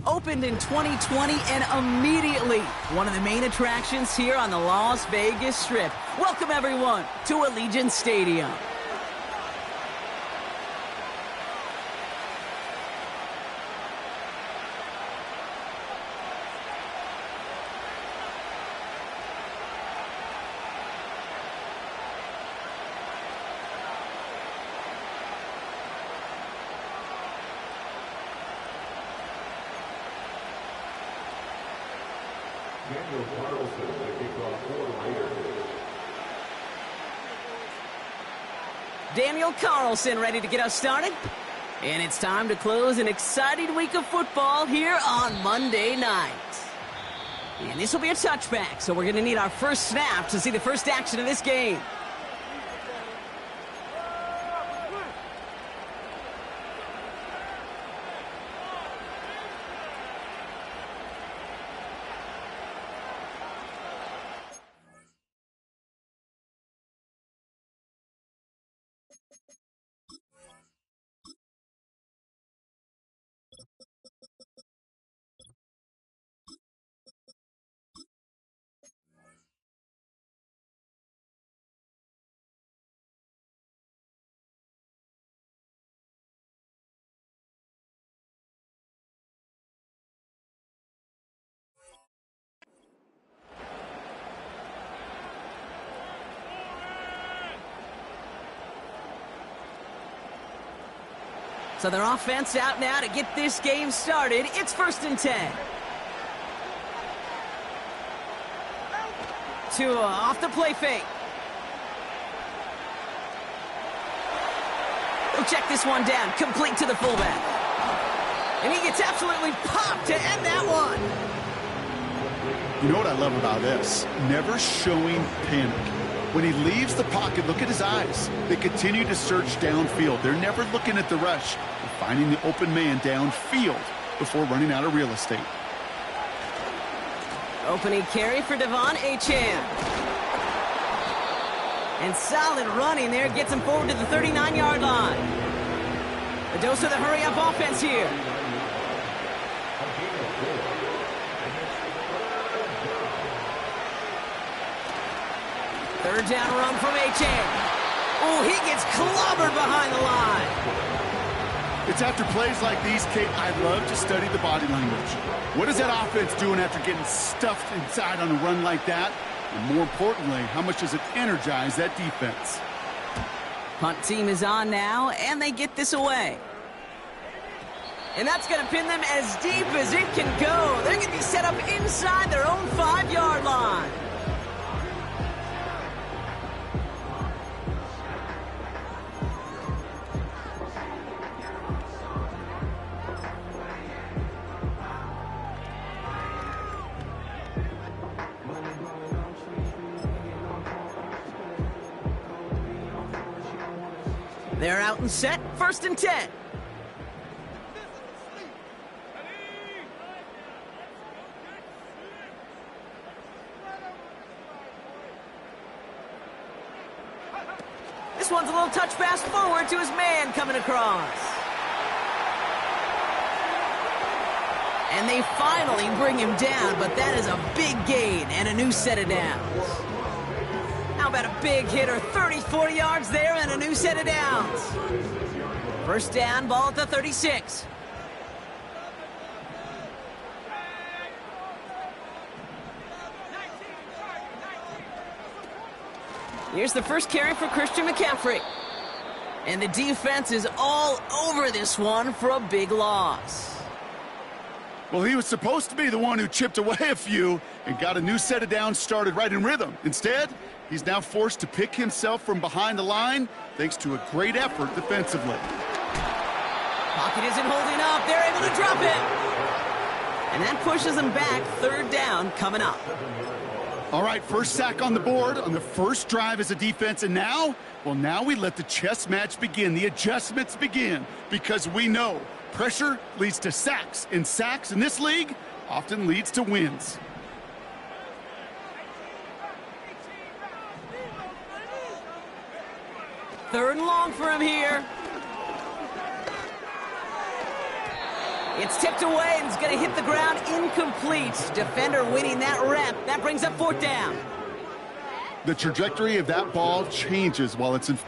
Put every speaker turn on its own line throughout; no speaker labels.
Opened in 2020 and immediately one of the main attractions here on the Las Vegas Strip. Welcome, everyone, to Allegiant Stadium. Daniel Carlson ready to get us started. And it's time to close an exciting week of football here on Monday night. And this will be a touchback, so we're going to need our first snap to see the first action of this game. So their offense out now to get this game started. It's 1st and 10. Tua off the play fake. He'll check this one down, complete to the fullback. And he gets absolutely popped to end that one.
You know what I love about this? Never showing panic. When he leaves the pocket, look at his eyes. They continue to search downfield. They're never looking at the rush. They're finding the open man downfield before running out of real estate.
Opening carry for Devon Achane. And solid running there gets him forward to the 39-yard line. A dose of the hurry-up offense here. Third down run from Achane. Oh, he gets clobbered behind the line.
It's after plays like these, Kate, I love to study the body language. What is that offense doing after getting stuffed inside on a run like that? And more importantly, how much does it energize that defense?
Punt team is on now, and they get this away. And that's going to pin them as deep as it can go. They're going to be set up inside their own 5-yard line. They're out and set, 1st and 10. This one's a little touch pass forward to his man coming across. And they finally bring him down, but that is a big gain and a new set of downs. How about a big hitter, 30-40 yards there and a new set of downs. First down, ball at the 36. Here's the first carry for Christian McCaffrey. And the defense is all over this one for a big loss.
Well, he was supposed to be the one who chipped away a few and got a new set of downs started right in rhythm. Instead, he's now forced to pick himself from behind the line thanks to a great effort defensively.
Pocket isn't holding up. They're able to drop it. And that pushes them back. 3rd down coming up.
All right, first sack on the board on the first drive as a defense. And now, well, now we let the chess match begin. The adjustments begin because we know pressure leads to sacks. And sacks in this league often leads to wins.
Third and long for him here. It's tipped away and it's going to hit the ground incomplete. Defender winning that rep. That brings up 4th down.
The trajectory of that ball changes while it's in.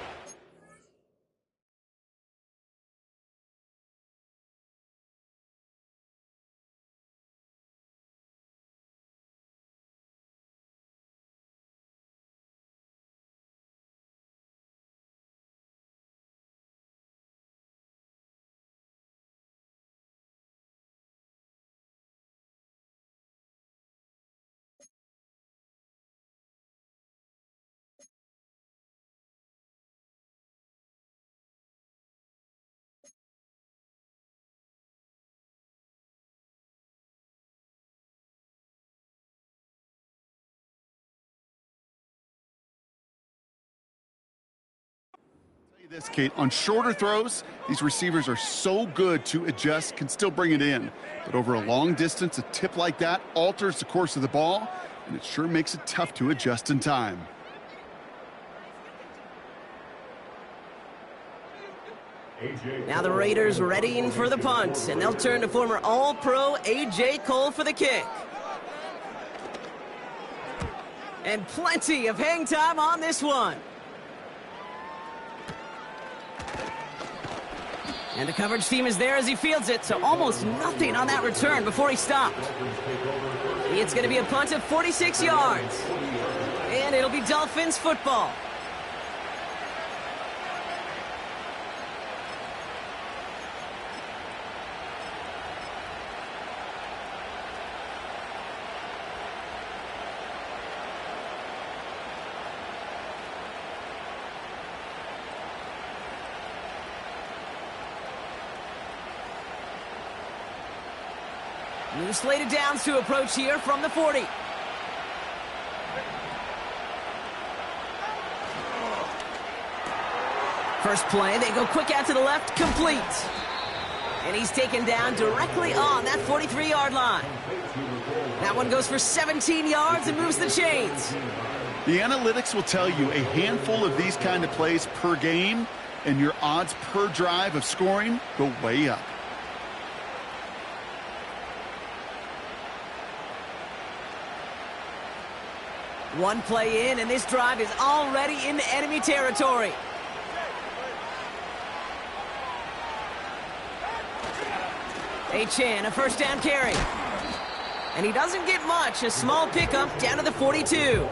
This, Kate, on shorter throws, these receivers are so good to adjust, can still bring it in. But over a long distance, a tip like that alters the course of the ball, and it sure makes it tough to adjust in time.
Now the Raiders readying for the punt, and they'll turn to former All-Pro A.J. Cole for the kick. And plenty of hang time on this one. And the coverage team is there as he fields it, so almost nothing on that return before he stopped. It's going to be a punt of 46 yards. And it'll be Dolphins football. New slated downs to approach here from the 40. First play, they go quick out to the left, complete. And he's taken down directly on that 43-yard line. That one goes for 17 yards and moves the chains.
The analytics will tell you a handful of these kind of plays per game, and your odds per drive of scoring go way up.
One play in, and this drive is already into enemy territory. A-Chan, a first down carry. And he doesn't get much, a small pickup down to the 42.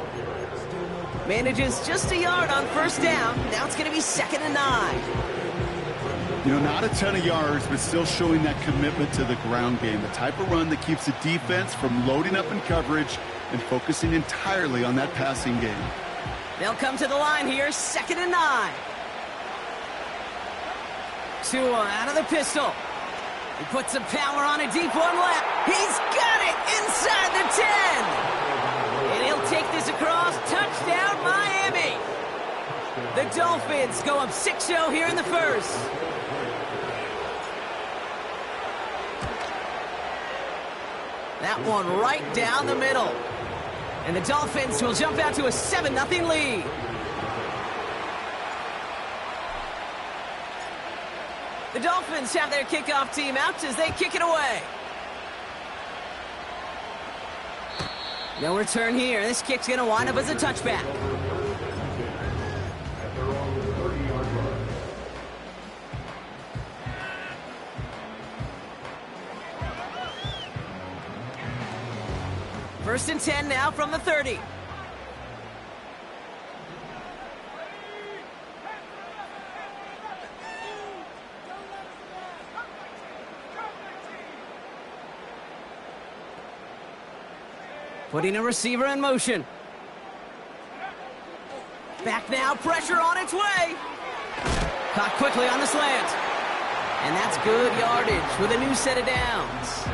Manages just a yard on first down. Now it's going to be 2nd and 9.
You know, not a ton of yards, but still showing that commitment to the ground game. The type of run that keeps the defense from loading up in coverage and focusing entirely on that passing game.
They'll come to the line here, 2nd and 9. Tua out of the pistol. He puts some power on a deep one left. He's got it inside the 10. And he'll take this across. Touchdown, Miami. The Dolphins go up 6-0 here in the first. That one right down the middle. And the Dolphins will jump out to a 7-0 lead. The Dolphins have their kickoff team out as they kick it away. No return here. This kick's going to wind up as a touchback. First and 10 now from the 30. Putting a receiver in motion. Back now, pressure on its way. Caught quickly on the slant. And that's good yardage with a new set of downs.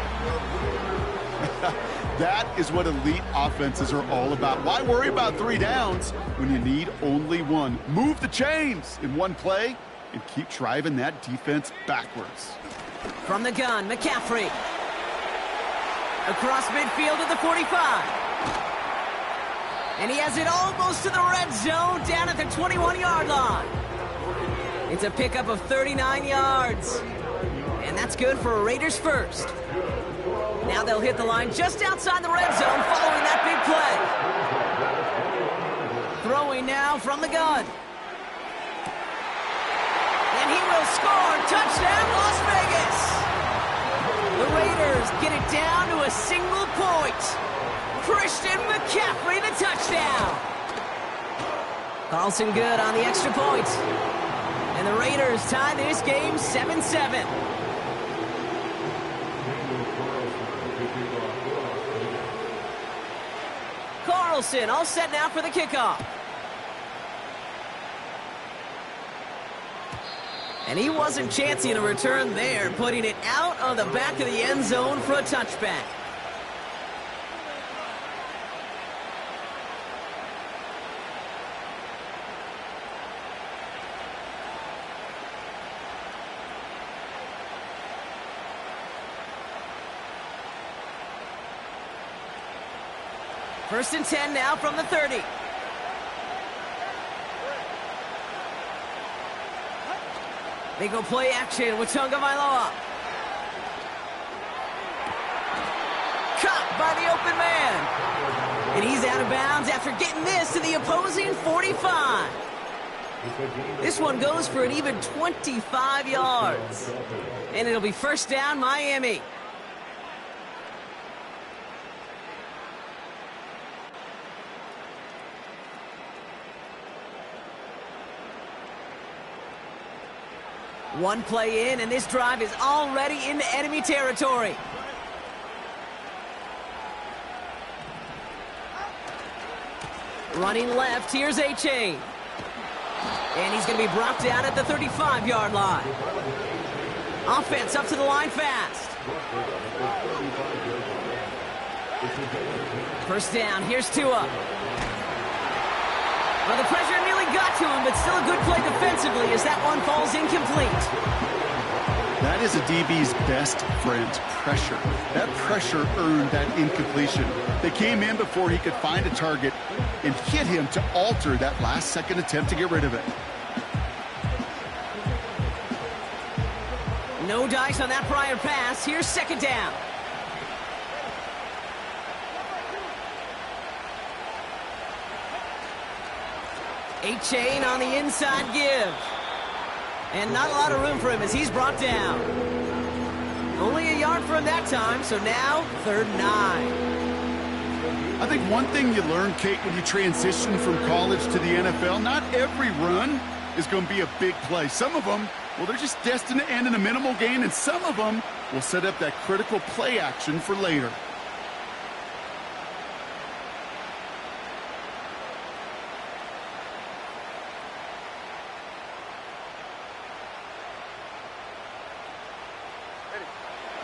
That is what elite offenses are all about. Why worry about 3 downs when you need only 1? Move the chains in one play and keep driving that defense backwards.
From the gun, McCaffrey. Across midfield to the 45. And he has it almost to the red zone down at the 21-yard line. It's a pickup of 39 yards. And that's good for a Raiders first. Now they'll hit the line just outside the red zone following that big play. Throwing now from the gun. And he will score. Touchdown, Las Vegas. The Raiders get it down to a single point. Christian McCaffrey, the touchdown. Carlson good on the extra point. And the Raiders tie this game 7-7. Carlson all set now for the kickoff. And he wasn't chancing a return there, putting it out of the back of the end zone for a touchback. First and 10 now from the 30. They go play action with Tagovailoa. Caught by the open man. And he's out of bounds after getting this to the opposing 45. This one goes for an even 25 yards. And it'll be first down, Miami. One play in, and this drive is already into enemy territory. Running left, here's A-Chain. And he's going to be brought down at the 35-yard line. Offense up to the line fast. First down, here's Tua. Well, the pressure nearly got to him, but still a good play defensively as that one falls incomplete.
That is a DB's best friend, pressure. That pressure earned that incompletion. They came in before he could find a target and hit him to alter that last-second attempt to get rid of it.
No dice on that prior pass. Here's second down. A-Chain on the inside give. And not a lot of room for him as he's brought down. Only a yard for him that time, so now 3rd and 9.
I think one thing you learn, Kate, when you transition from college to the NFL, not every run is going to be a big play. Some of them, well, they're just destined to end in a minimal gain, and some of them will set up that critical play action for later.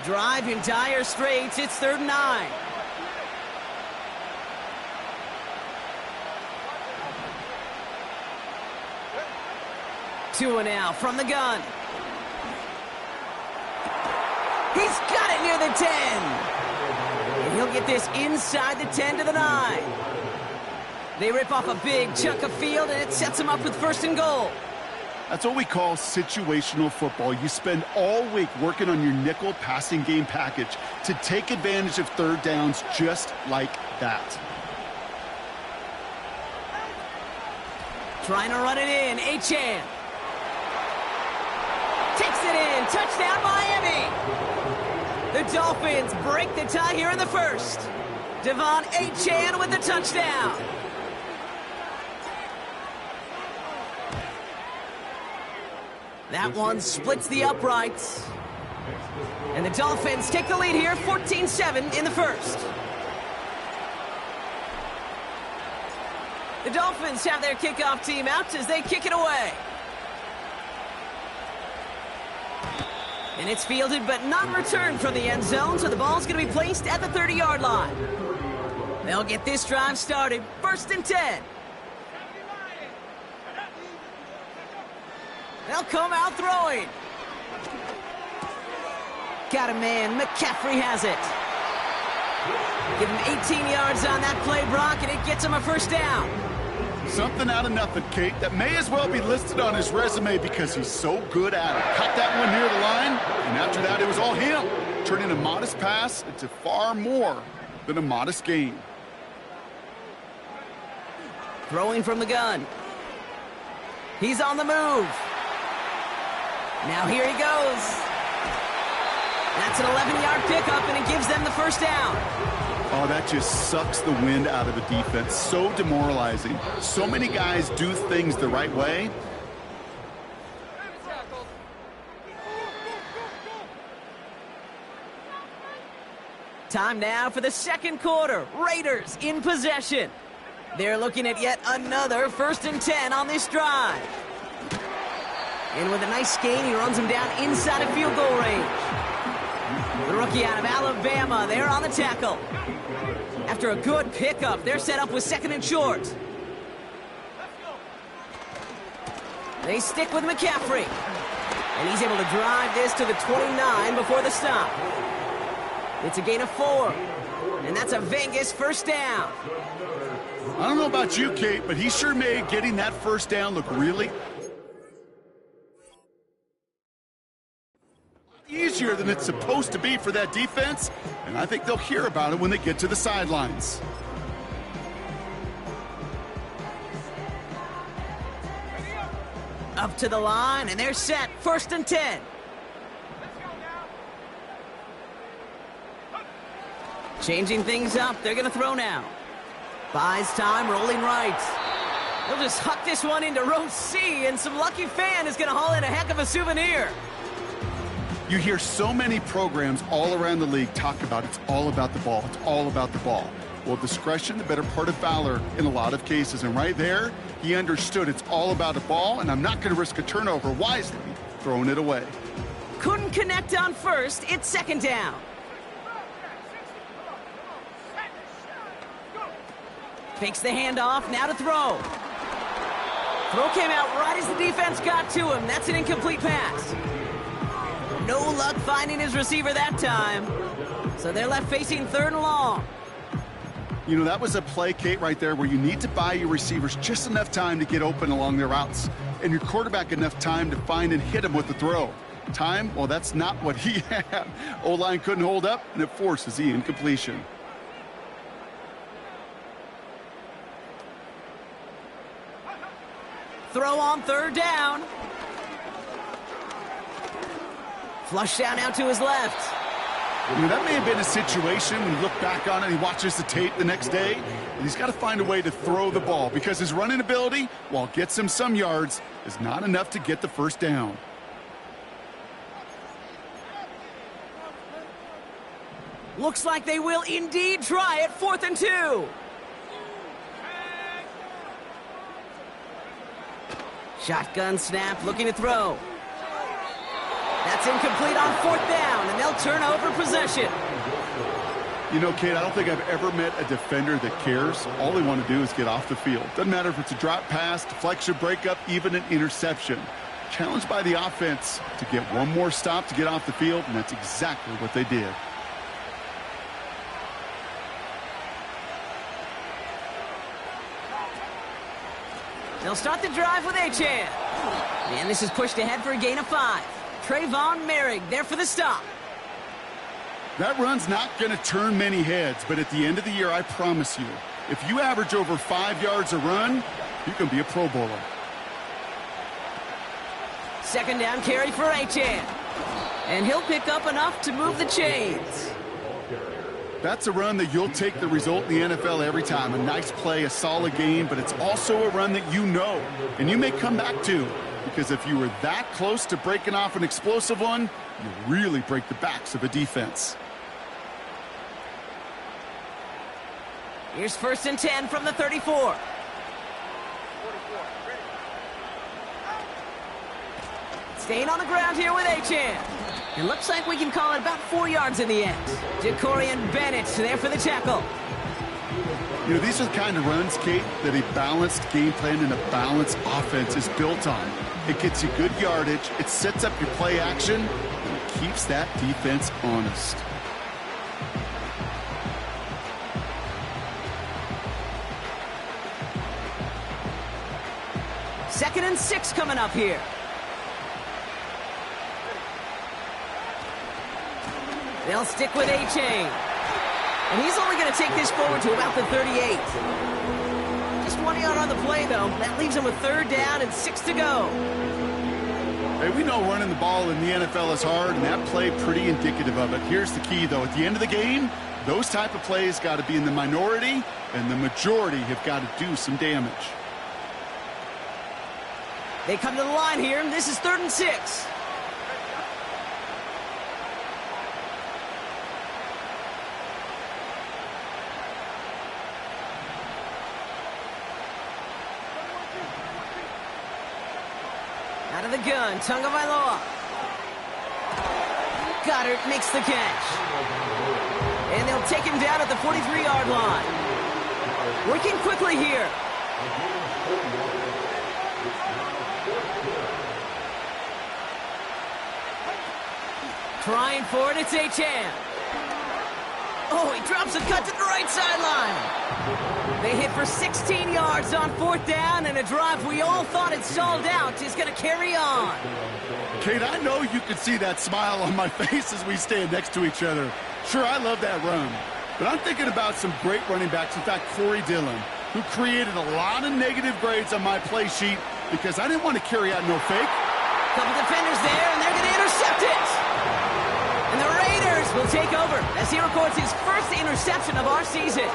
Drive in dire straits. It's 3rd and 9. Tua now from the gun. He's got it near the 10. And he'll get this inside the 10 to the 9. They rip off a big chunk of field, and it sets them up with 1st and goal.
That's what we call situational football. You spend all week working on your nickel passing game package to take advantage of 3rd downs just like that.
Trying to run it in. A-Chan. Takes it in. Touchdown, Miami. The Dolphins break the tie here in the first. Devon A-Chan with the touchdown. That one splits the uprights. And the Dolphins take the lead here, 14-7 in the first. The Dolphins have their kickoff team out as they kick it away. And it's fielded but not returned from the end zone, so the ball's going to be placed at the 30-yard line. They'll get this drive started, 1st and 10. They'll come out throwing. Got a man. McCaffrey has it. Give him 18 yards on that play, Brock, and it gets him a 1st down.
Something out of nothing, Kate, that may as well be listed on his resume because he's so good at it. Caught that one near the line, and after that, it was all him, turning a modest pass into far more than a modest gain.
Throwing from the gun. He's on the move. Now here he goes. That's an 11-yard pickup, and it gives them the first down.
Oh, that just sucks the wind out of a defense. So demoralizing. So many guys do things the right way.
Time now for the second quarter. Raiders in possession. They're looking at yet another 1st and 10 on this drive. And with a nice gain, he runs him down inside of field goal range. The rookie out of Alabama, they're on the tackle. After a good pickup, they're set up with 2nd and short. They stick with McCaffrey. And he's able to drive this to the 29 before the stop. It's a gain of 4. And that's a Vegas first down.
I don't know about you, Kate, but he sure made getting that first down look really easier than it's supposed to be for that defense, and I think they'll hear about it when they get to the sidelines.
Up to the line, and they're set. 1st and 10. Changing things up. They're going to throw now. Buys time, rolling right. He'll just huck this one into row C, and some lucky fan is going to haul in a heck of a souvenir.
You hear so many programs all around the league talk about it's all about the ball. It's all about the ball. Well, discretion, the better part of valor in a lot of cases. And right there, he understood it's all about the ball, and I'm not going to risk a turnover, wisely throwing it away.
Couldn't connect on first. It's 2nd down. Fakes the handoff, now to throw. Throw came out right as the defense got to him. That's an incomplete pass. No luck finding his receiver that time. So they're left facing 3rd and long.
You know, that was a play, Kate, right there where you need to buy your receivers just enough time to get open along their routes, and your quarterback enough time to find and hit him with the throw. Time, well, that's not what he had. O-line couldn't hold up, and it forces the incompletion.
Throw on 3rd down. Flush down out to his left.
You know, that may have been a situation when you look back on it and he watches the tape the next day, and he's got to find a way to throw the ball because his running ability, while it gets him some yards, is not enough to get the first down.
Looks like they will indeed try it. 4th and 2. Shotgun snap, looking to throw. That's incomplete on 4th down, and they'll turn over possession.
You know, Kate, I don't think I've ever met a defender that cares. All they want to do is get off the field. Doesn't matter if it's a drop pass, deflection, breakup, even an interception. Challenged by the offense to get one more stop to get off the field, and that's exactly what they did.
They'll start the drive with Achane. And this is pushed ahead for a gain of 5. Trayvon Merrick there for the stop.
That run's not going to turn many heads, but at the end of the year, I promise you, if you average over 5 yards a run, you can be a Pro Bowler.
2nd down carry for Achane. And he'll pick up enough to move the chains.
That's a run that you'll take the result in the NFL every time. A nice play, a solid game, but it's also a run that you know, and you may come back to, because if you were that close to breaking off an explosive one, you really break the backs of a defense.
Here's 1st and 10 from the 34. Staying on the ground here with Achane. It looks like we can call it about 4 yards in the end. Jacorian Bennett there for the tackle.
You know, these are the kind of runs, Kate, that a balanced game plan and a balanced offense is built on. It gets you good yardage, it sets up your play action, and it keeps that defense honest.
2nd and 6 coming up here. They'll stick with A-Chain. And he's only going to take this forward to about the 38. Just 1 yard on the play, though. That leaves him with 3rd down and 6 to go.
Hey, we know running the ball in the NFL is hard, and that play pretty indicative of it. Here's the key, though. At the end of the game, those type of plays got to be in the minority, and the majority have got to do some damage.
They come to the line here, and this is 3rd and 6. Out of the gun, Tagovailoa. Goddard makes the catch. And they'll take him down at the 43-yard line. Working quickly here. Trying for it, it's Achane. Oh, he drops a cut to the right sideline. They hit for 16 yards on 4th down, and a drive we all thought had stalled out is going to carry on.
Kate, I know you can see that smile on my face as we stand next to each other. Sure, I love that run, but I'm thinking about some great running backs. In fact, Corey Dillon, who created a lot of negative grades on my play sheet because I didn't want to carry out no fake.
Couple defenders there, and they're going to intercept it. And the Raiders will take over as he records his first interception of our season.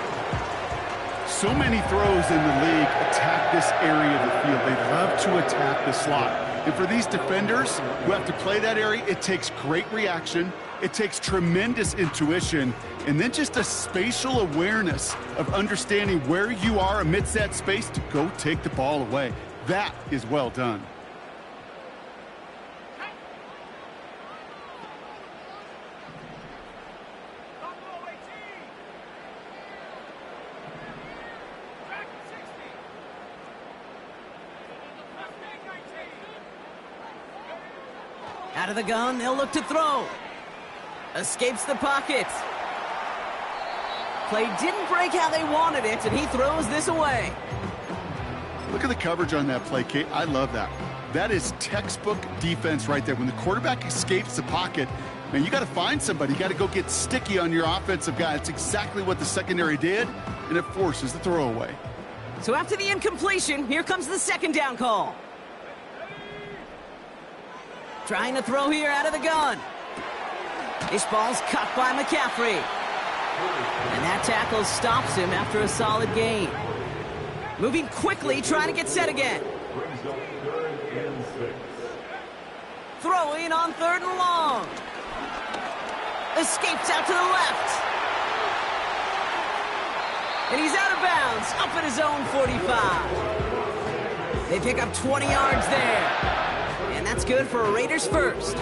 So many throws in the league attack this area of the field. They love to attack the slot. And for these defenders who have to play that area, it takes great reaction. It takes tremendous intuition. And then just a spatial awareness of understanding where you are amidst that space to go take the ball away. That is well done.
Out of the gun, they'll look to throw. Escapes the pocket. Play didn't break how they wanted it, and he throws this away.
Look at the coverage on that play, Kate. I love that. That is textbook defense right there. When the quarterback escapes the pocket, man, you got to find somebody. You got to go get sticky on your offensive guy. It's exactly what the secondary did, and it forces the throwaway.
So after the incompletion, here comes the 2nd down call. Trying to throw here out of the gun. This ball's caught by McCaffrey. And that tackle stops him after a solid gain. Moving quickly, trying to get set again. Throwing on 3rd and long. Escapes out to the left. And he's out of bounds, up at his own 45. They pick up 20 yards there. And that's good for a Raiders first.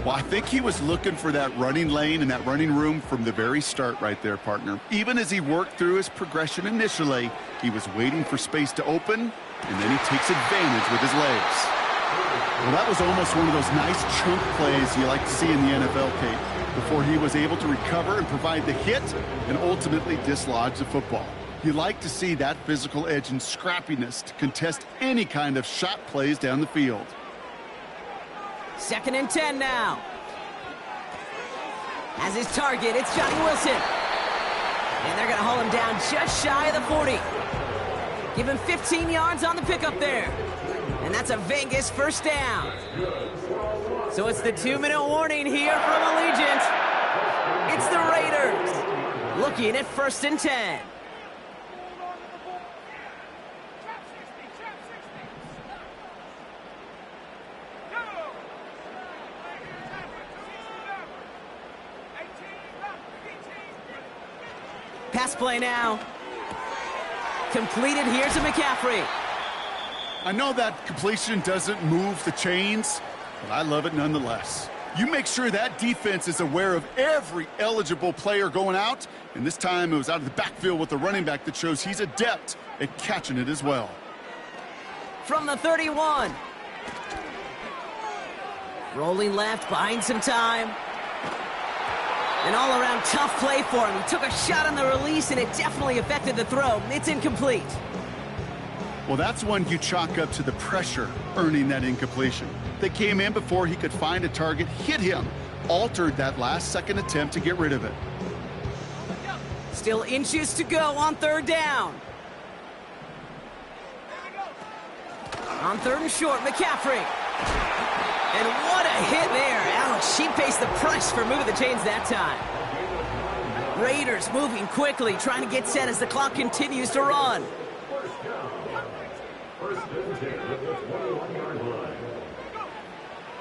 Well, I think he was looking for that running lane and that running room from the very start right there, partner. Even as he worked through his progression initially, he was waiting for space to open, and then he takes advantage with his legs. Well, that was almost one of those nice chunk plays you like to see in the NFL, Kate, before he was able to recover and provide the hit and ultimately dislodge the football. You like to see that physical edge and scrappiness to contest any kind of shot plays down the field.
2nd and 10 now. As his target, it's Johnny Wilson. And they're going to haul him down just shy of the 40. Give him 15 yards on the pickup there. And that's a Vegas 1st down. So it's the 2-minute warning here from Allegiant. It's the Raiders looking at 1st and 10. Pass play now. Completed here to McCaffrey.
I know that completion doesn't move the chains, but I love it nonetheless. You make sure that defense is aware of every eligible player going out, and this time it was out of the backfield with the running back that shows he's adept at catching it as well.
From the 31. Rolling left, buying some time. An all-around tough play for him. He took a shot on the release, and it definitely affected the throw. It's incomplete.
Well, that's one you chalk up to the pressure earning that incompletion. They came in before he could find a target, hit him, altered that last-second attempt to get rid of it.
Still inches to go on third down. On third and short, McCaffrey. And what a hit there. Alex, she paced the price for moving the chains that time. Raiders moving quickly, trying to get set as the clock continues to run.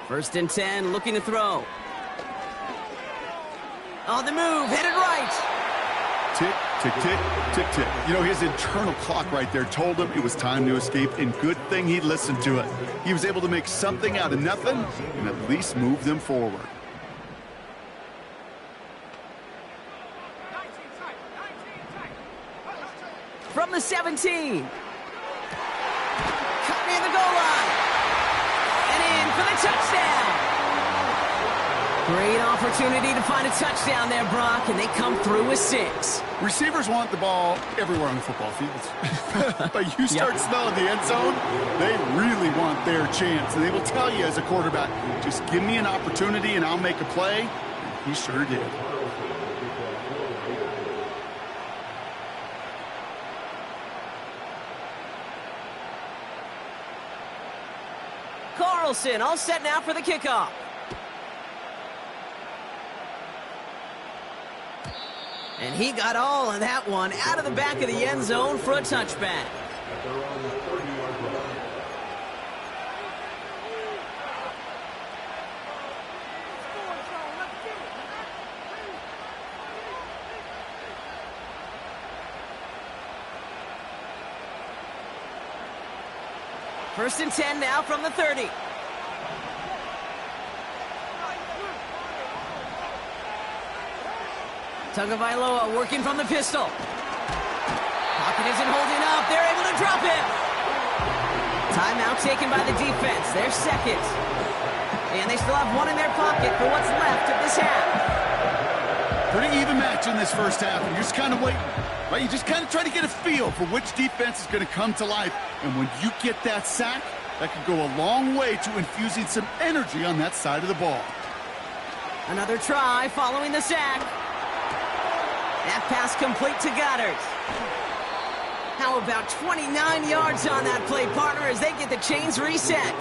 First and 10, looking to throw. On the move, headed right.
Tick, tick, tick, tick, tick. You know, his internal clock right there told him it was time to escape, and good thing he listened to it. He was able to make something out of nothing and at least move them forward.
From the 17. Caught near the goal line. And in for the touchdown. Great opportunity to find a touchdown there, Brock, and they come through with 6.
Receivers want the ball everywhere on the football field. But you start smelling the end zone, they really want their chance. And they will tell you as a quarterback, just give me an opportunity and I'll make a play. And he sure did.
Carlson all set now for the kickoff. And he got all of that one out of the back of the end zone for a touchback. First and 10 now from the 30. Tagovailoa working from the pistol. Pocket isn't holding up. They're able to drop him. Timeout taken by the defense. Their second. And they still have one in their pocket for what's left of this half.
Pretty even match in this first half. And you're just kind of waiting. Right? You just kind of try to get a feel for which defense is going to come to life. And when you get that sack, that could go a long way to infusing some energy on that side of the ball.
Another try following the sack. That pass complete to Goddard. How about 29 yards on that play, partner, as they get the chains reset?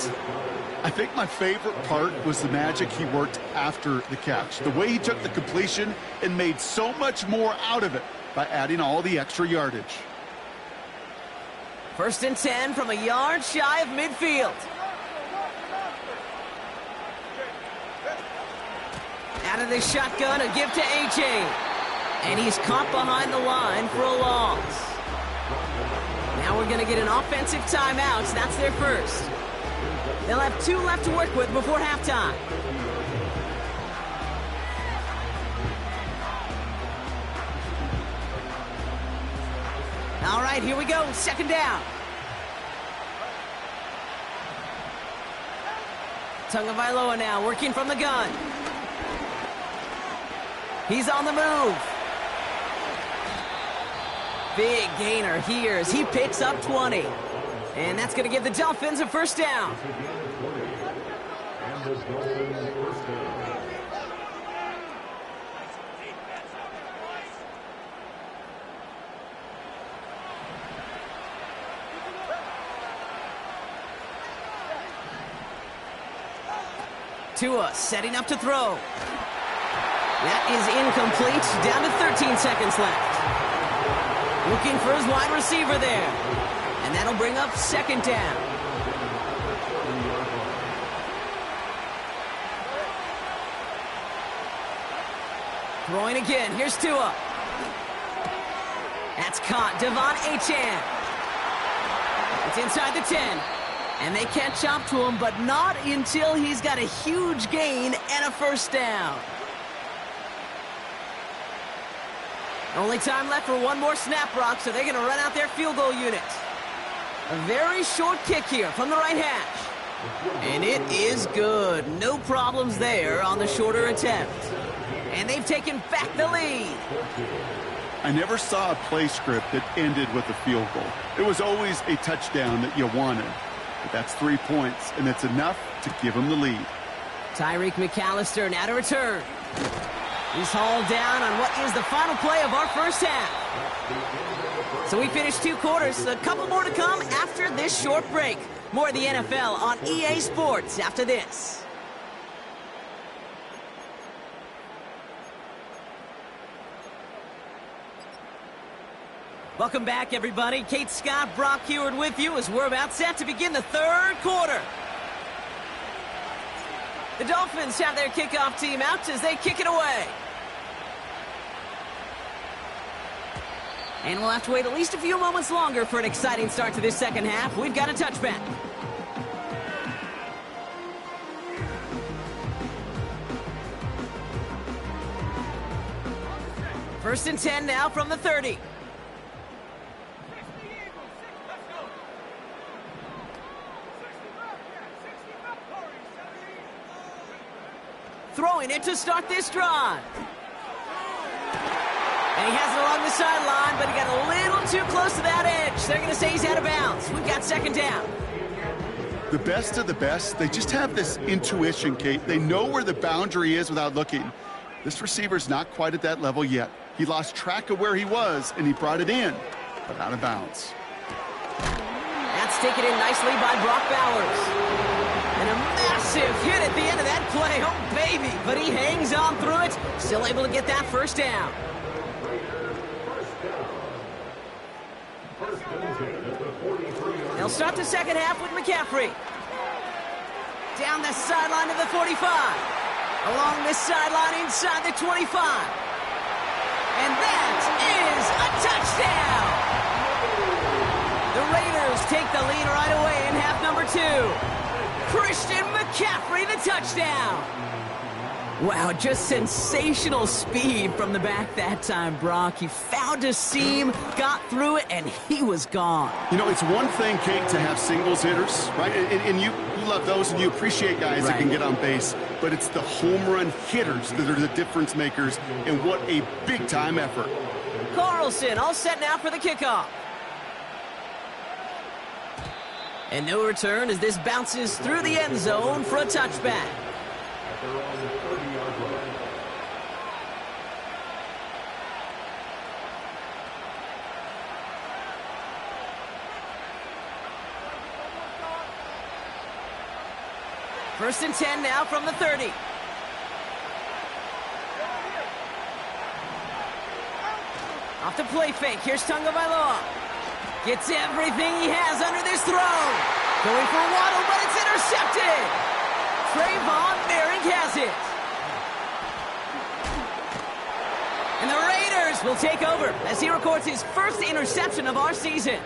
I think my favorite part was the magic he worked after the catch. The way he took the completion and made so much more out of it by adding all the extra yardage.
First and 10 from a yard shy of midfield. Out of the shotgun, a give to A.J. And he's caught behind the line for a loss. Now we're going to get an offensive timeout. So that's their first. They'll have 2 left to work with before halftime. All right, here we go. Second down. Tagovailoa now working from the gun. He's on the move. Big gainer here as he picks up 20. And that's going to give the Dolphins a first down. Tua setting up to throw. That is incomplete. Down to 13 seconds left. Looking for his wide receiver there. And that'll bring up second down. Throwing again. Here's Tua. That's caught. Devon Achane. It's inside the 10. And they can't chop to him, but not until he's got a huge gain and a first down. Only time left for one more snap, Brock, so they're going to run out their field goal unit. A very short kick here from the right hash. And it is good. No problems there on the shorter attempt. And they've taken back the lead.
I never saw a play script that ended with a field goal. It was always a touchdown that you wanted. But that's 3 points, and it's enough to give them the lead.
Tyreek McAllister now to return. He's hauled down on what is the final play of our first half. So we finished 2 quarters. A couple more to come after this short break. More of the NFL on EA Sports after this. Welcome back, everybody. Kate Scott, Brock Heward with you as we're about set to begin the third quarter. The Dolphins have their kickoff team out as they kick it away. And we'll have to wait at least a few moments longer for an exciting start to this second half. We've got a touchback. First and 10 now from the 30. Throwing it to start this drive. And he has it along the sideline, but he got a little too close to that edge. They're going to say he's out of bounds. We've got second down.
The best of the best, they just have this intuition, Kate. They know where the boundary is without looking. This receiver's not quite at that level yet. He lost track of where he was, and he brought it in, but out of bounds.
That's taken in nicely by Brock Bowers. And a massive hit at the end of that play. Oh, baby. But he hangs on through it. Still able to get that first down. They'll start the second half with McCaffrey. Down the sideline to the 45. Along this sideline inside the 25. And that is a touchdown. The Raiders take the lead right away in half number 2. Christian McCaffrey, the touchdown. Wow, just sensational speed from the back that time, Brock. He found a seam, got through it, and he was gone.
You know, it's one thing, Kate, to have singles hitters, right? And you love those, and you appreciate guys that can get on base. But it's the home run hitters that are the difference makers, and what a big-time effort.
Carlson all set now for the kickoff. And no return as this bounces through the end zone for a touchback. First and 10 now from the 30. Off the play fake. Here's Tagovailoa. Gets everything he has under this throw. Going for a waddle, but it's intercepted. Trayvon Merrick has it. And the Raiders will take over as he records his first interception of our season.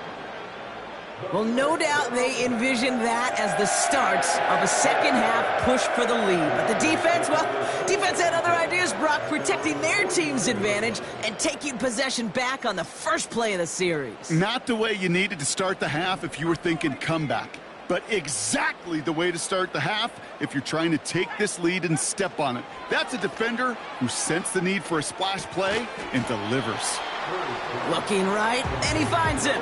Well, no doubt they envisioned that as the start of a second half push for the lead. But the defense, well, defense had other ideas, Brock, protecting their team's advantage and taking possession back on the first play of the series.
Not the way you needed to start the half if you were thinking comeback, but exactly the way to start the half if you're trying to take this lead and step on it. That's a defender who sensed the need for a splash play and delivers.
Looking right, and he finds him.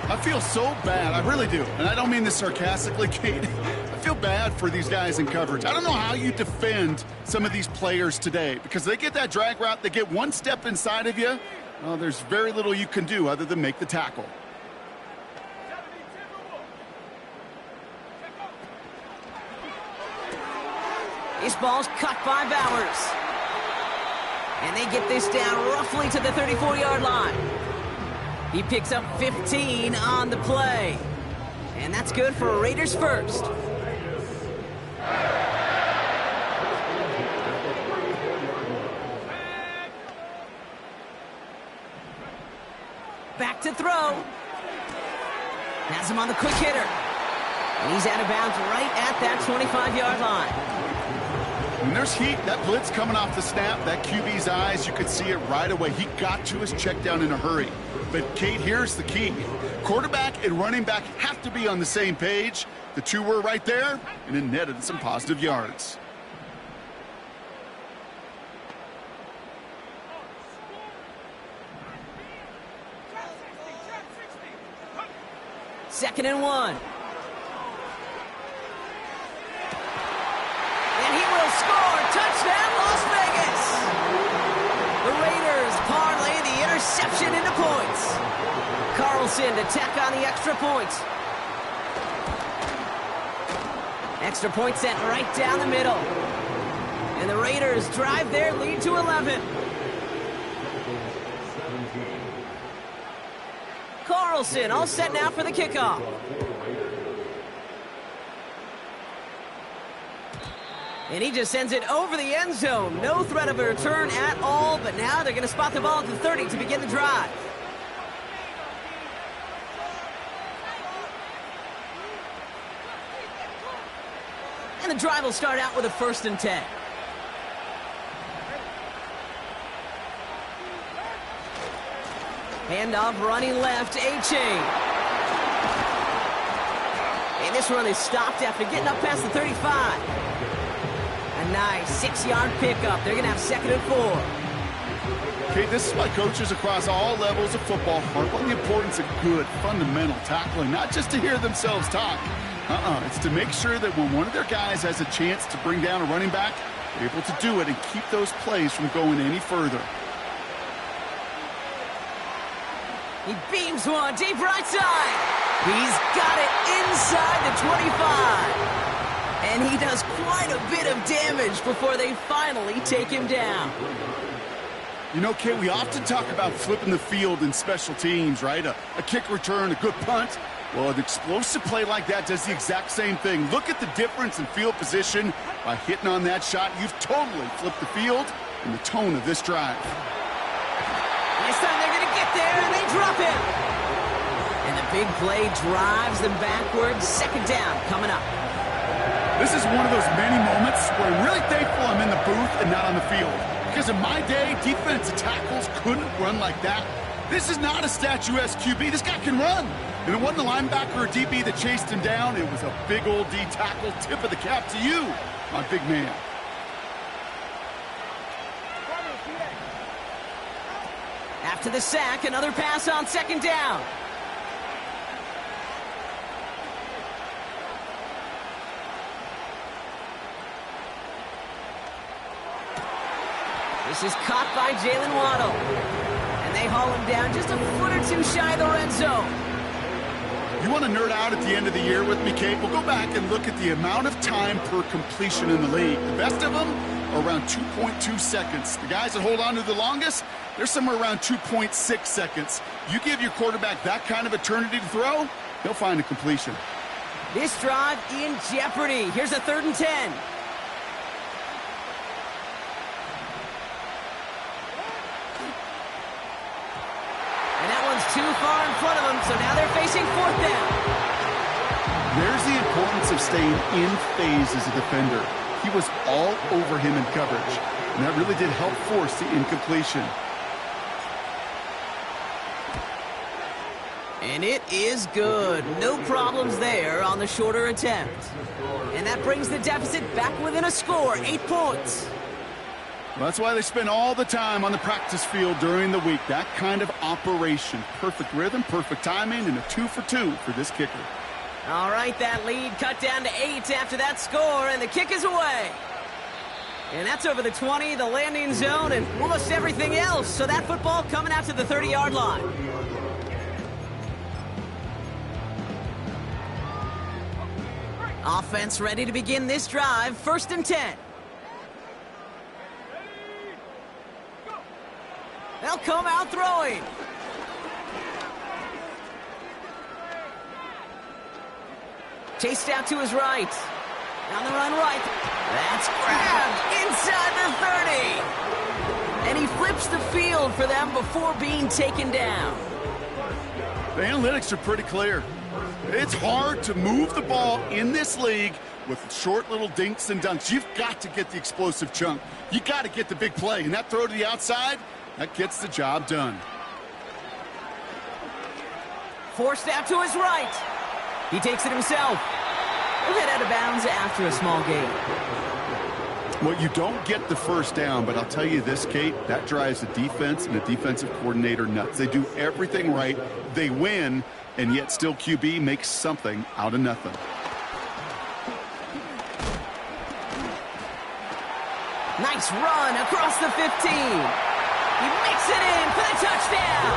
I feel so bad. I really do. And I don't mean this sarcastically, Kate. I feel bad for these guys in coverage. I don't know how you defend some of these players today because they get that drag route, they get one step inside of you. Well, there's very little you can do other than make the tackle.
This ball's cut by Bowers. And they get this down roughly to the 34-yard line. He picks up 15 on the play. And that's good for a Raiders first. Back to throw. Has him on the quick hitter. And he's out of bounds right at that 25-yard line.
When there's heat, that blitz coming off the snap, that QB's eyes, you could see it right away. He got to his check down in a hurry. But, Kate, here's the key. Quarterback and running back have to be on the same page. The two were right there, and it netted some positive yards.
2nd and 1. And he will score. Touchdown, Las Vegas. The Raiders parlay the interception into points. Carlson to tack on the extra point. Extra point sent right down the middle. And the Raiders drive their lead to 11. Carlson all set now for the kickoff. And he just sends it over the end zone. No threat of a return at all, but now they're going to spot the ball at the 30 to begin the drive. And the drive will start out with a 1st and 10. Handoff running left, A-Chain. And this run is stopped after getting up past the 35. A nice 6-yard pickup. They're going to have 2nd and 4.
Okay, this is why coaches across all levels of football harp on the importance of good, fundamental tackling, not just to hear themselves talk. It's to make sure that when one of their guys has a chance to bring down a running back, they're able to do it and keep those plays from going any further.
He beams one deep right side. He's got it inside the 25. And he does quite a bit of damage before they finally take him down.
You know, Kate, we often talk about flipping the field in special teams, right? A kick return, a good punt. Well, an explosive play like that does the exact same thing. Look at the difference in field position. By hitting on that shot, you've totally flipped the field and the tone of this drive.
This time they're going to get there, and they drop him. And the big play drives them backwards. 2nd down coming up.
This is one of those many moments where I'm really thankful I'm in the booth and not on the field. Because in my day, defensive tackles couldn't run like that. This is not a statuesque QB. This guy can run. And it wasn't a linebacker or DB that chased him down. It was a big old D tackle. Tip of the cap to you, my big man.
After the sack, another pass on 2nd down. This is caught by Jalen Waddle. And they haul him down just a foot or two shy of the red zone.
You want to nerd out at the end of the year with me, Kate? We'll go back and look at the amount of time per completion in the league. The best of them are around 2.2 seconds. The guys that hold on to the longest, they're somewhere around 2.6 seconds. You give your quarterback that kind of eternity to throw, he'll find a completion.
This drive in jeopardy. Here's a 3rd and 10. And that one's too far in front of them, so now they're facing 4th down.
There's the importance of staying in phase as a defender. He was all over him in coverage, and that really did help force the incompletion.
And it is good. No problems there on the shorter attempt. And that brings the deficit back within a score, 8 points.
Well, that's why they spend all the time on the practice field during the week. That kind of operation. Perfect rhythm, perfect timing, and a 2 for 2 for this kicker.
All right, that lead cut down to 8 after that score, and the kick is away. And that's over the 20, the landing zone, and almost everything else. So that football coming out to the 30-yard line. Offense ready to begin this drive. 1st and 10. They'll come out throwing. Chased out to his right. On the run right. That's grabbed inside the 30. And he flips the field for them before being taken down.
The analytics are pretty clear. It's hard to move the ball in this league with short little dinks and dunks. You've got to get the explosive chunk. You got to get the big play. And that throw to the outside, that gets the job done.
Forced out to his right. He takes it himself. He'll head out of bounds after a small gain.
Well, you don't get the first down, but I'll tell you this, Kate, that drives the defense and the defensive coordinator nuts. They do everything right. They win, and yet still QB makes something out of nothing.
Nice run across the 15. He makes it in for the touchdown.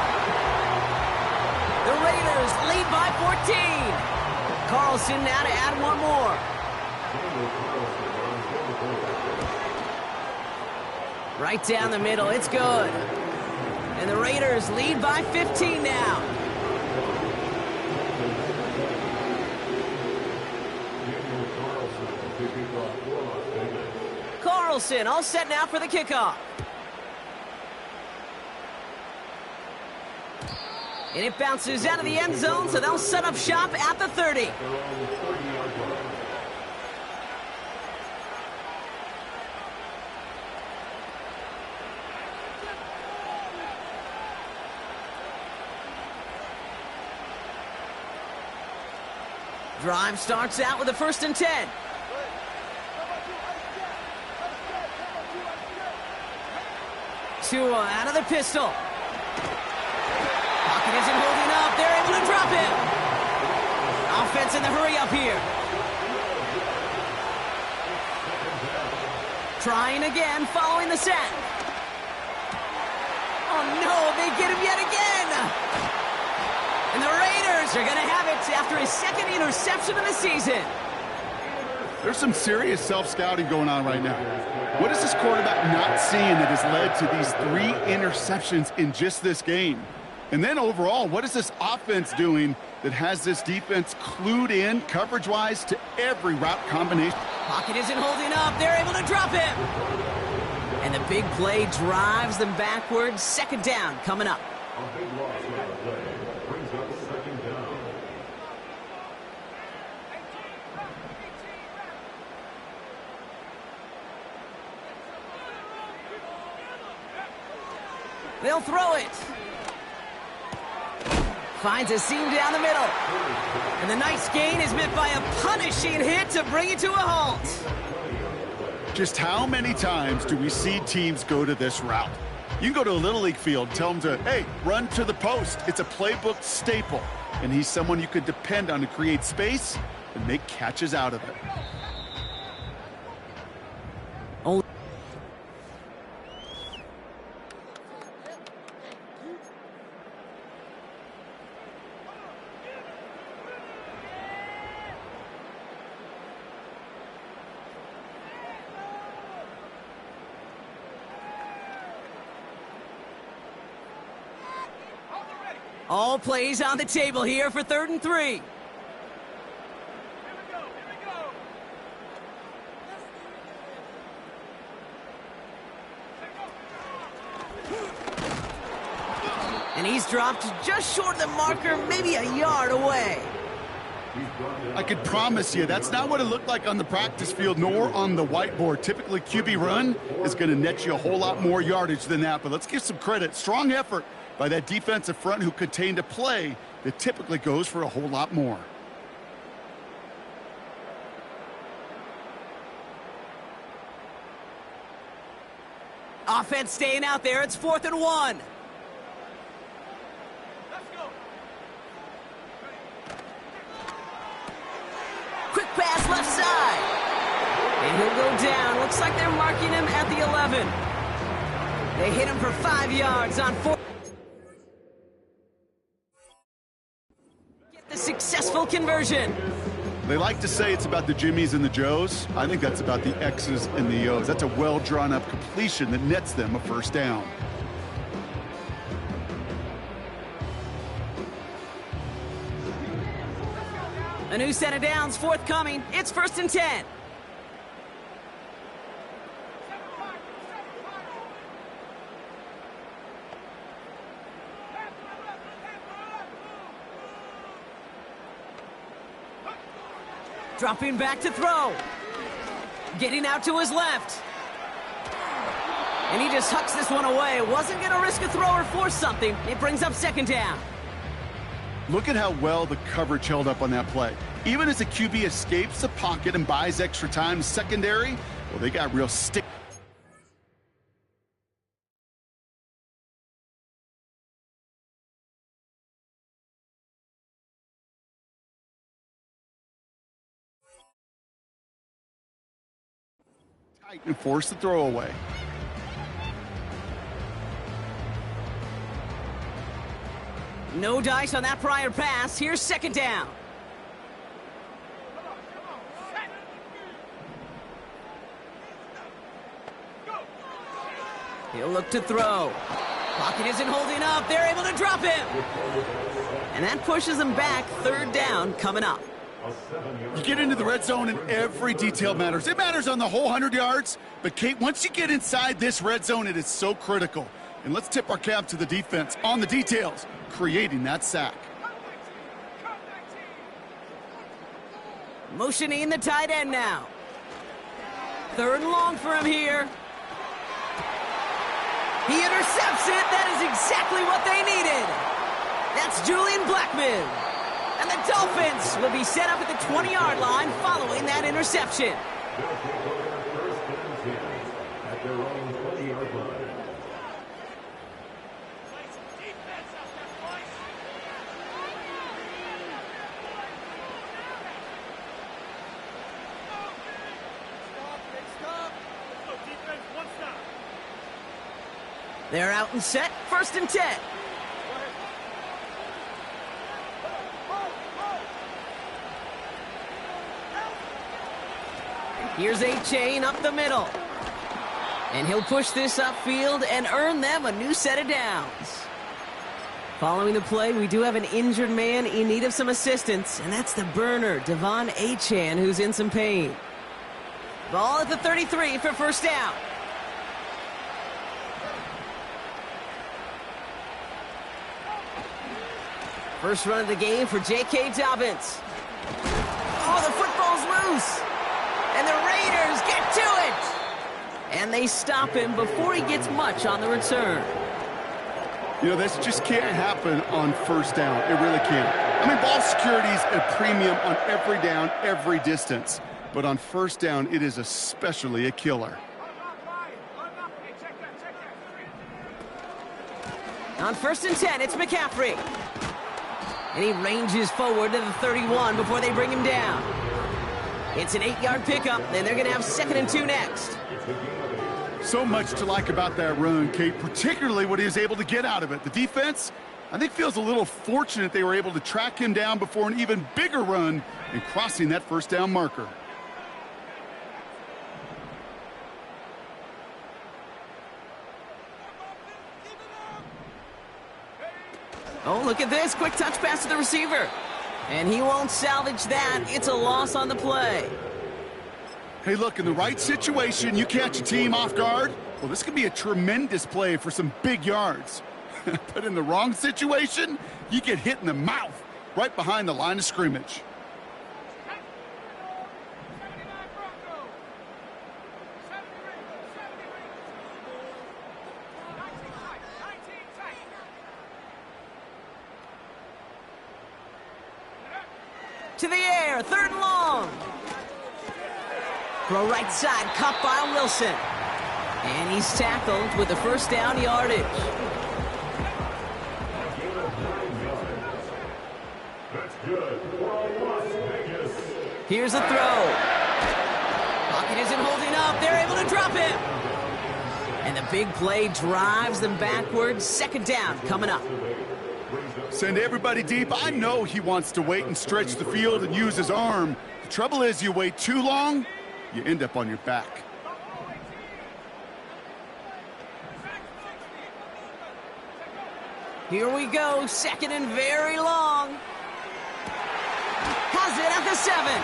The Raiders lead by 14. Carlson now to add one more. Right down the middle, it's good. And the Raiders lead by 15 now. Carlson all set now for the kickoff. And it bounces out of the end zone, so they'll set up shop at the 30. Drive starts out with a 1st and 10. Tua out of the pistol. Pocket isn't holding up. They're able to drop him. Offense in the hurry up here. Trying again following the sack. Oh no, they get him yet again. And the Raiders are going to have it after his 2nd interception of the season.
There's some serious self-scouting going on right now. What is this quarterback not seeing that has led to these 3 interceptions in just this game? And then overall, what is this offense doing that has this defense clued in coverage-wise to every route combination?
Pocket isn't holding up. They're able to drop him. And the big play drives them backwards. 2nd down coming up. They'll throw it. Finds a seam down the middle. And the nice gain is met by a punishing hit to bring it to a halt.
Just how many times do we see teams go to this route? You can go to a Little League field, tell them to, hey, run to the post. It's a playbook staple. And he's someone you could depend on to create space and make catches out of it.
All plays on the table here for 3rd and 3. And he's dropped just short of the marker, maybe a yard away.
I could promise you that's not what it looked like on the practice field nor on the whiteboard. Typically, QB run is going to net you a whole lot more yardage than that. But let's give some credit. Strong effort by that defensive front who contained a play that typically goes for a whole lot more.
Offense staying out there. It's 4th and 1. Quick pass left side. And he'll go down. Looks like they're marking him at the 11. They hit him for 5 yards on 4. Get the successful conversion.
They like to say it's about the Jimmies and the Joes. I think that's about the X's and the O's. That's a well-drawn-up completion that nets them a 1st down.
A new set of downs forthcoming. It's 1st and 10. Dropping back to throw. Getting out to his left. And he just hucks this one away. Wasn't going to risk a throw or force something. It brings up 2nd down.
Look at how well the coverage held up on that play. Even as the QB escapes the pocket and buys extra time, secondary Well, they got real stick. Tight and force the throw away.
No dice on that prior pass. Here's second down. He'll look to throw. Pocket isn't holding up. They're able to drop him. And that pushes them back. Third down coming up.
You get into the red zone and every detail matters. It matters on the whole 100 yards. But, Kate, once you get inside this red zone, it is so critical. And let's tip our cap to the defense on the details, creating that sack.
Motioning the tight end now. Third and long for him here. He intercepts it. That is exactly what they needed. That's Julian Blackman. And the Dolphins will be set up at the 20-yard line following that interception. They're out and set. First and 10. Here's A-Chain up the middle. And he'll push this upfield and earn them a new set of downs. Following the play, we do have an injured man in need of some assistance, and that's the burner, Devon A-Chan, who's in some pain. Ball at the 33 for first down. First run of the game for J.K. Dobbins. Oh, the football's loose. And the Raiders get to it. And they stop him before he gets much on the return.
You know, this just can't happen on first down. It really can't. I mean, ball security is a premium on every down, every distance. But on first down, it is especially a killer.
On first and 10, it's McCaffrey. And he ranges forward to the 31 before they bring him down. It's an 8-yard pickup, and they're going to have second and 2 next.
So much to like about that run, Kate, particularly what he was able to get out of it. The defense, I think, feels a little fortunate they were able to track him down before an even bigger run and crossing that first down marker.
Oh, look at this. Quick touch pass to the receiver. And he won't salvage that. It's a loss on the play.
Hey, look, in the right situation, you catch a team off guard. Well, this could be a tremendous play for some big yards. But in the wrong situation, you get hit in the mouth right behind the line of scrimmage.
To the air, third and long. Throw right side, caught by Wilson. And he's tackled with the first down yardage. Here's a throw. Pocket isn't holding up. They're able to drop him. And the big play drives them backwards. Second down coming up.
Send everybody deep. I know he wants to wait and stretch the field and use his arm. The trouble is, you wait too long, you end up on your back.
Here we go, second and very long. Has it at the 7.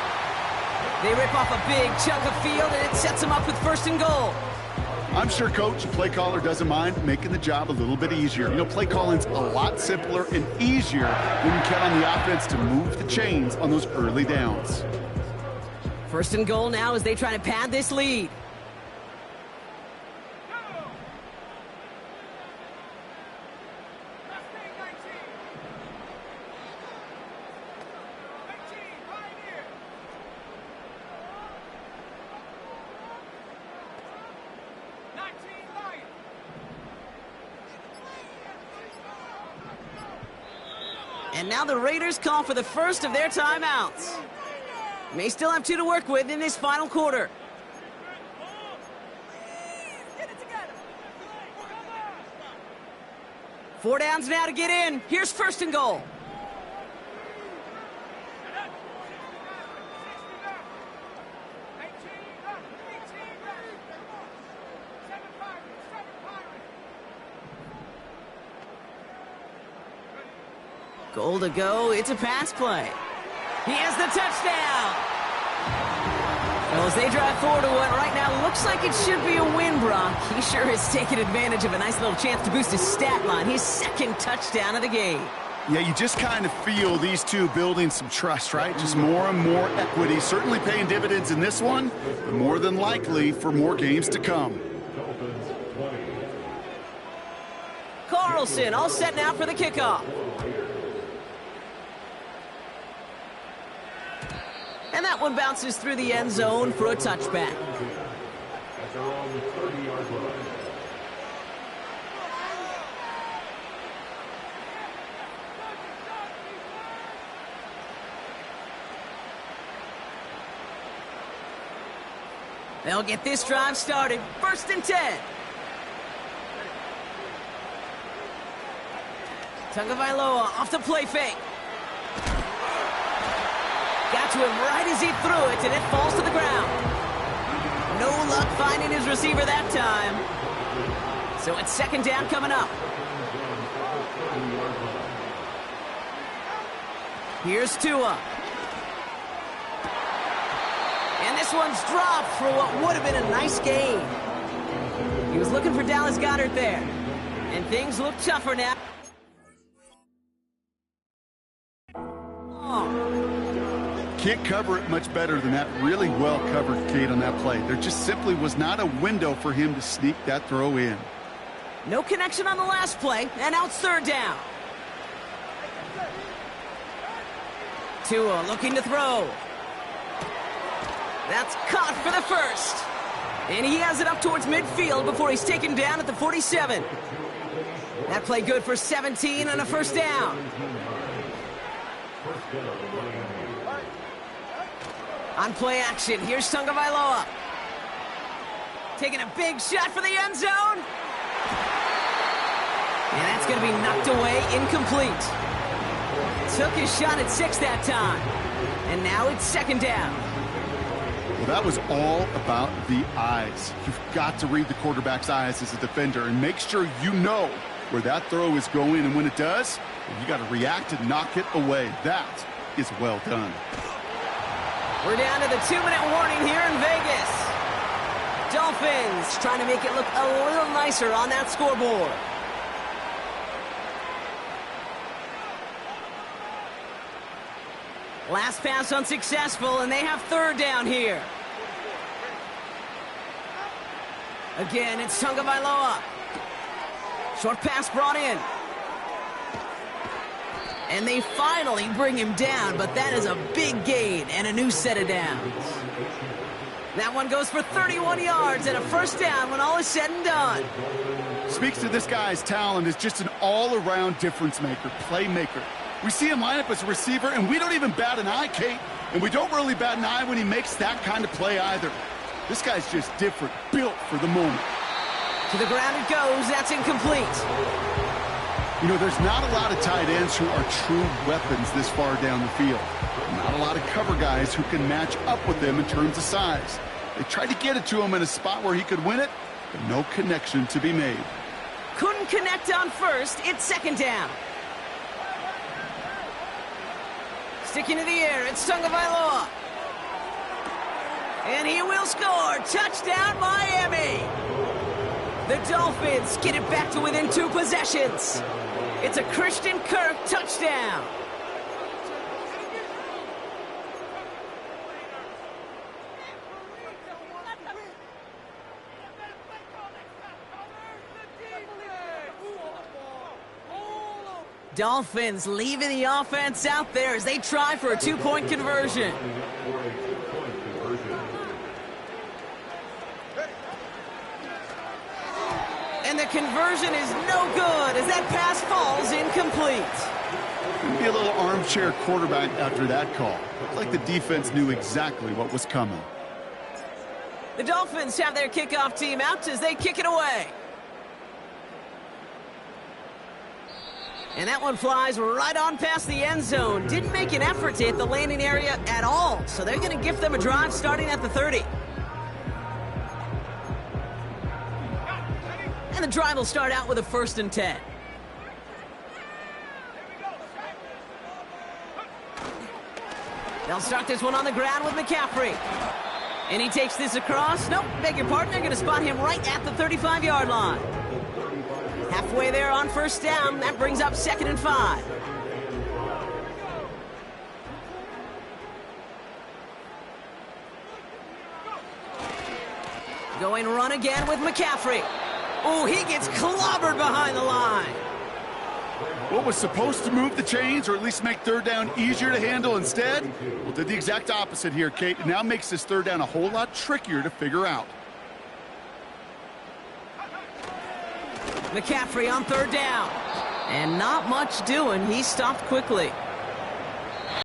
They rip off a big chunk of field, and it sets them up with first and goal.
I'm sure Coach, the play caller, doesn't mind making the job a little bit easier. You know, play calling's a lot simpler and easier when you count on the offense to move the chains on those early downs.
First and goal now as they try to pad this lead. And now the Raiders call for the first of their timeouts. May still have 2 to work with in this final quarter. Four downs now to get in. Here's first and goal. Goal to go. It's a pass play. He has the touchdown. Well, as they drive forward to what right now looks like it should be a win, Brock, he sure has taken advantage of a nice little chance to boost his stat line. His second touchdown of the game.
Yeah, you just kind of feel these two building some trust, right? Just more and more equity. Certainly paying dividends in this one, but more than likely for more games to come.
Carlson all set now for the kickoff. And that one bounces through the end zone for a touchback. They'll get this drive started. First and 10. Tagovailoa off the play fake. Got to him right as he threw it, and it falls to the ground. No luck finding his receiver that time. So it's second down coming up. Here's Tua. And this one's dropped for what would have been a nice gain. He was looking for Dallas Goedert there. And things look tougher now.
Can't cover it much better than that. Really well covered, Kate, on that play. There just simply was not a window for him to sneak that throw in.
No connection on the last play, and now it's third down. Tua looking to throw. That's caught for the first. And he has it up towards midfield before he's taken down at the 47. That play good for 17 and a first down. On play action, here's Tagovailoa. Taking a big shot for the end zone. And that's going to be knocked away, incomplete. Took his shot at 6 that time. And now it's second down.
Well, that was all about the eyes. You've got to read the quarterback's eyes as a defender and make sure you know where that throw is going. And when it does, you got to react and knock it away. That is well done.
We're down to the 2-minute warning here in Vegas. Dolphins trying to make it look a little nicer on that scoreboard. Last pass unsuccessful, and they have third down here. Again, it's Tagovailoa. Short pass brought in. And they finally bring him down, but that is a big gain and a new set of downs. That one goes for 31 yards and a first down when all is said and done.
Speaks to this guy's talent as just an all-around difference maker, playmaker. We see him line up as a receiver, and we don't even bat an eye, Kate. And we don't really bat an eye when he makes that kind of play either. This guy's just different, built for the moment.
To the ground it goes. That's incomplete.
You know, there's not a lot of tight ends who are true weapons this far down the field. Not a lot of cover guys who can match up with them in terms of size. They tried to get it to him in a spot where he could win it, but no connection to be made.
Couldn't connect on first. It's second down. Sticking to the air, it's Tagovailoa. And he will score. Touchdown, Miami. The Dolphins get it back to within 2 possessions. It's a Christian Kirk touchdown. Dolphins leaving the offense out there as they try for a 2-point conversion. And the conversion is no good as that pass falls incomplete.
It'd be a little armchair quarterback after that call. Looked like the defense knew exactly what was coming.
The Dolphins have their kickoff team out as they kick it away. And that one flies right on past the end zone. Didn't make an effort to hit the landing area at all. So they're going to give them a drive starting at the 30. And the drive will start out with a 1st and 10. They'll start this one on the ground with McCaffrey. And he takes this across. Nope, beg your pardon. They're going to spot him right at the 35-yard line. Halfway there on 1st down. That brings up 2nd and 5. Going run again with McCaffrey. Oh, he gets clobbered behind the line.
What was supposed to move the chains or at least make 3rd down easier to handle instead? Well, did the exact opposite here, Kate. It now makes this 3rd down a whole lot trickier to figure out.
McCaffrey on 3rd down. And not much doing. He stopped quickly.